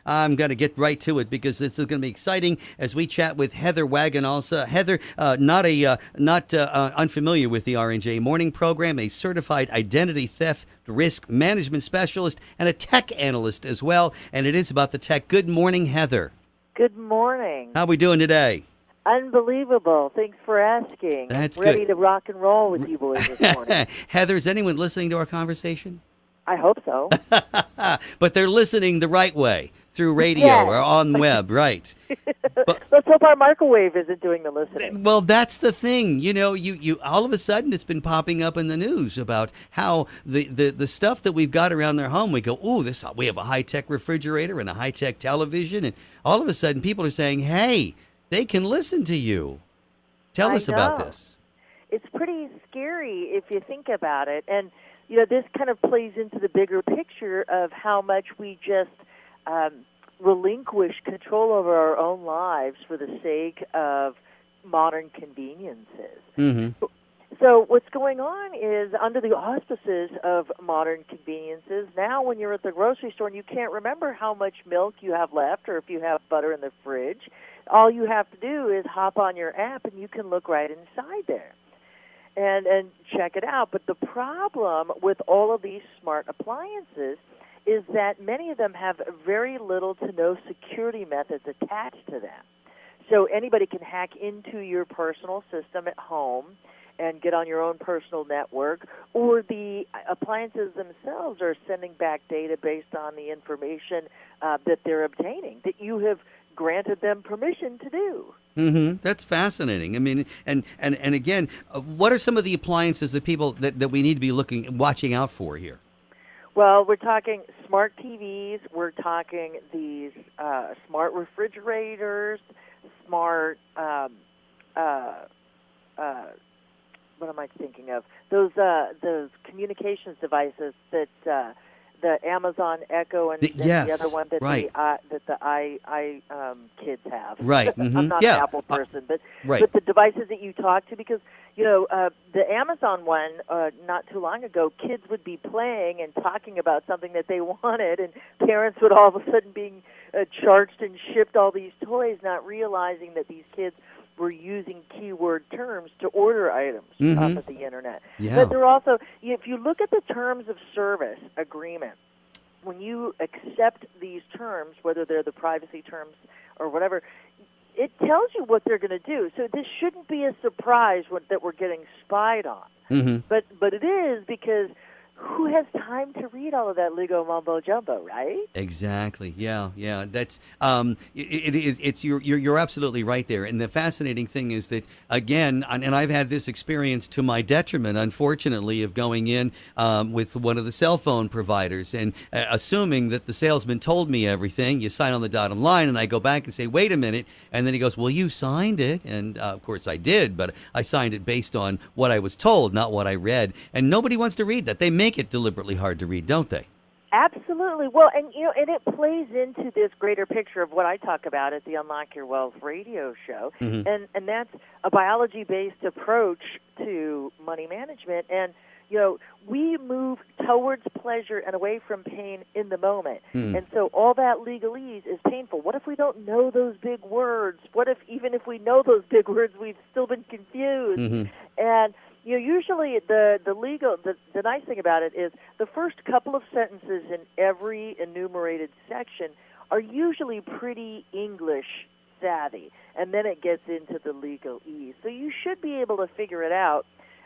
I'm going to get right to it because this is going to be exciting as we chat with Heather Wagenhals. Heather, not unfamiliar with the R&J Morning Program, a certified identity theft risk management specialist and a tech analyst as well. And it is about the tech. Good morning, Heather. Good morning. How are we doing today? Unbelievable. Thanks for asking. That's Ready good. to rock and roll with you boys this morning. Heather, is anyone listening to our conversation? I hope so. But they're listening the right way, through radio Yes. or on web, right? But, Let's hope our microwave isn't doing the listening. well, that's the thing. You know, you all of a sudden it's been popping up in the news about how the stuff that we've got around their home, we go, ooh, we have a high-tech refrigerator and a high-tech television, and all of a sudden people are saying, hey, they can listen to you. Tell us about this. It's pretty scary if you think about it. And, this kind of plays into the bigger picture of how much we just relinquish control over our own lives for the sake of modern conveniences. Mm-hmm. So what's going on is, under the auspices of modern conveniences, now when you're at the grocery store and you can't remember how much milk you have left or if you have butter in the fridge, all you have to do is hop on your app and you can look right inside there and check it out. But the problem with all of these smart appliances is that many of them have very little to no security methods attached to them. So anybody can hack into your personal system at home and get on your own personal network, or the appliances themselves are sending back data based on the information that they're obtaining, that you have granted them permission to do. Mm-hmm. That's fascinating. I mean, and again, what are some of the appliances that people that we need to be watching out for here? Well, we're talking smart TVs. We're talking these smart refrigerators, smart. What am I thinking of? Those communications devices that the Amazon Echo and yes, the other one that right. the kids have. Right. Mm-hmm. I'm not an Apple person, but right. but the devices that you talk to, because the Amazon one not too long ago, kids would be playing and talking about something that they wanted, and parents would all of a sudden being charged and shipped all these toys, not realizing that these kids were using keyword terms to order items off of the internet. Yeah. But they're also, if you look at the terms of service agreement, when you accept these terms, whether they're the privacy terms or whatever, it tells you what they're going to do. So this shouldn't be a surprise that we're getting spied on. Mm-hmm. But it is, because who has time to read all of that legal mumbo jumbo, right? Exactly. Yeah. That's it is. It's you're absolutely right there. And the fascinating thing is that, again, and I've had this experience to my detriment, unfortunately, of going in with one of the cell phone providers and assuming that the salesman told me everything. You sign on the dotted line, and I go back and say, "Wait a minute," and then he goes, "Well, you signed it," and of course I did, but I signed it based on what I was told, not what I read. And nobody wants to read that. They make it deliberately hard to read, don't they? Absolutely. Well, and and it plays into this greater picture of what I talk about at the Unlock Your Wealth radio show, and that's a biology-based approach to money management. And we move towards pleasure and away from pain in the moment. And so all that legalese is painful. What if we don't know those big words? What if, even if we know those big words, we've still been confused? And usually the nice thing about it is the first couple of sentences in every enumerated section are usually pretty English savvy, and then it gets into the legalese. So you should be able to figure it out,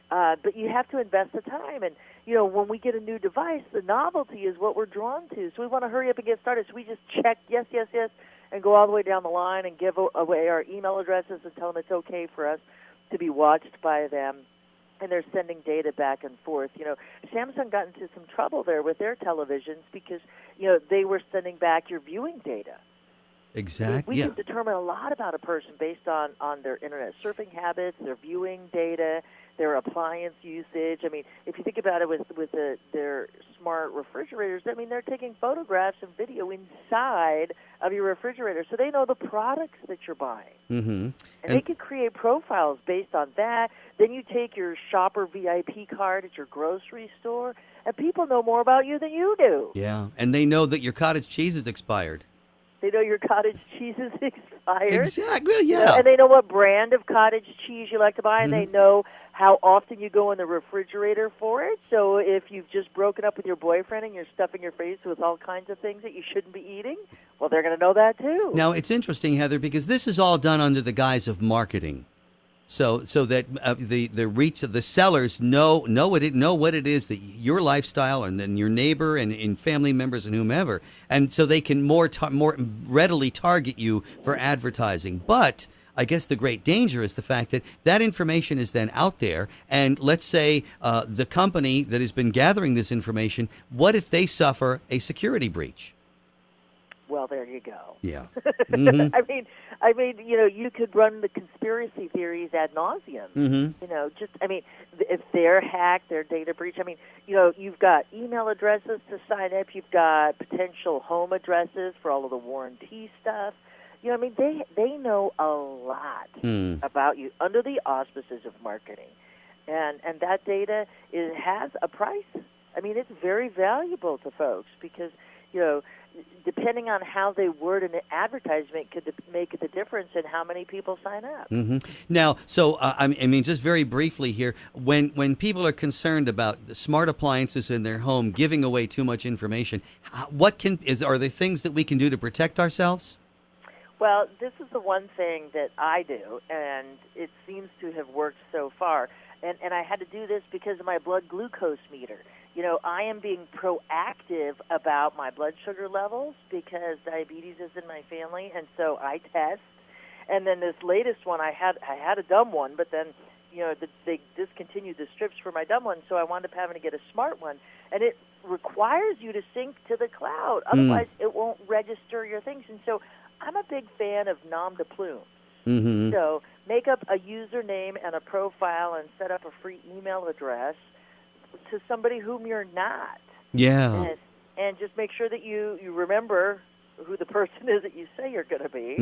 but you have to invest the time. And when we get a new device, the novelty is what we're drawn to. So we want to hurry up and get started. So we just check yes, and go all the way down the line and give away our email addresses and tell them it's okay for us to be watched by them. And they're sending data back and forth. Samsung got into some trouble there with their televisions because, they were sending back your viewing data. Exactly. We can determine a lot about a person based on their internet surfing habits, their viewing data, their appliance usage. I mean, if you think about it with their smart refrigerators, I mean, they're taking photographs and video inside of your refrigerator, so they know the products that you're buying. And they can create profiles based on that. Then you take your shopper VIP card at your grocery store, and people know more about you than you do. Yeah, and they know that your cottage cheese is expired. They know your cottage cheese is expired. Exactly. Yeah. You know, and they know what brand of cottage cheese you like to buy, and they know how often you go in the refrigerator for it. So if you've just broken up with your boyfriend and you're stuffing your face with all kinds of things that you shouldn't be eating, well, they're going to know that too. Now, it's interesting, Heather, because this is all done under the guise of marketing. So that the reach of the sellers know what it is that your lifestyle and then your neighbor and family members and whomever, and so they can more readily target you for advertising. But I guess the great danger is the fact that that information is then out there, and let's say the company that has been gathering this information, what if they suffer a security breach? Well, there you go. Yeah. I mean, you know, you could run the conspiracy theories ad nauseum. You know, if they're hacked, their data breach. I mean, you know, you've got email addresses to sign up. You've got potential home addresses for all of the warranty stuff. You know, I mean, they know a lot about you under the auspices of marketing, and that data has a price. I mean, it's very valuable to folks because, you know, depending on how they word an advertisement could make the difference in how many people sign up. Now, so I mean, just very briefly here, when people are concerned about the smart appliances in their home giving away too much information, are there things that we can do to protect ourselves? Well, this is the one thing that I do, and it seems to have worked so far. And I had to do this because of my blood glucose meter. You know, I am being proactive about my blood sugar levels because diabetes is in my family, and so I test. And then this latest one, I had a dumb one, but then, you know, they discontinued the strips for my dumb one, so I wound up having to get a smart one. And it requires you to sync to the cloud. Otherwise, it won't register your things. And so I'm a big fan of nom de plume. So make up a username and a profile and set up a free email address to somebody whom you're not. Yeah. And just make sure that you remember who the person is that you say you're going to be.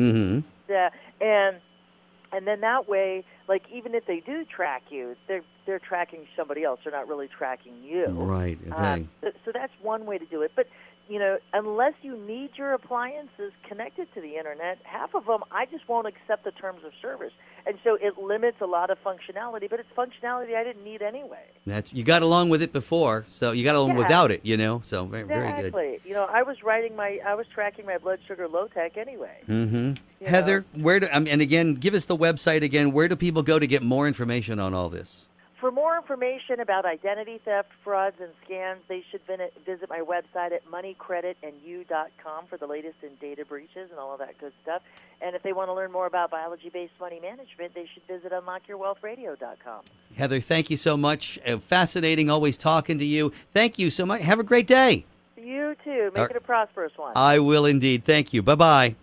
And then that way, like, even if they do track you, they're tracking somebody else. They're not really tracking you. Right. Okay. So that's one way to do it. But, you know, unless you need your appliances connected to the Internet, half of them, I just won't accept the terms of service. And so it limits a lot of functionality, but it's functionality I didn't need anyway. You got along with it before, so you got along without it, you know, so very good. Exactly. You know, I was tracking my blood sugar low tech anyway. Heather, and again, give us the website again. Where do people go to get more information on all this? For more information about identity theft, frauds, and scams, they should visit my website at moneycreditandyou.com for the latest in data breaches and all of that good stuff. And if they want to learn more about biology-based money management, they should visit unlockyourwealthradio.com. Heather, thank you so much. Fascinating, always talking to you. Thank you so much. Have a great day. You too. Make it a prosperous one. I will indeed. Thank you. Bye-bye.